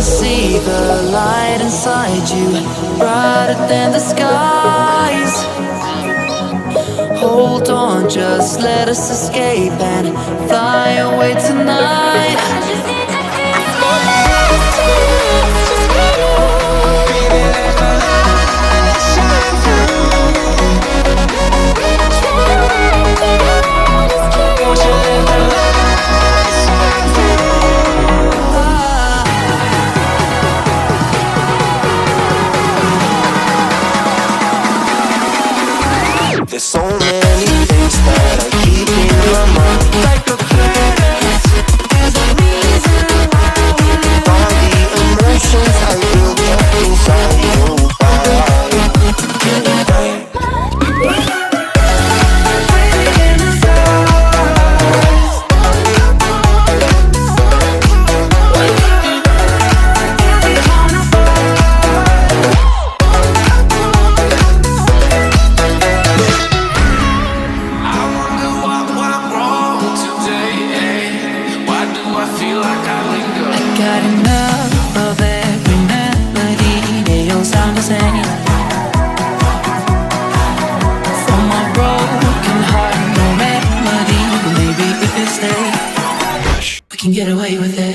see the light inside you, brighter than the skies. Hold on, just let us escape and fly away tonight. There's so many things that I keep in my mind, like a planet. There's a reason why we live. All the emotions I built up inside you. Got enough of every melody, they all sound the same. For my broken heart, no remedy, but maybe if you stay, we can get away with it.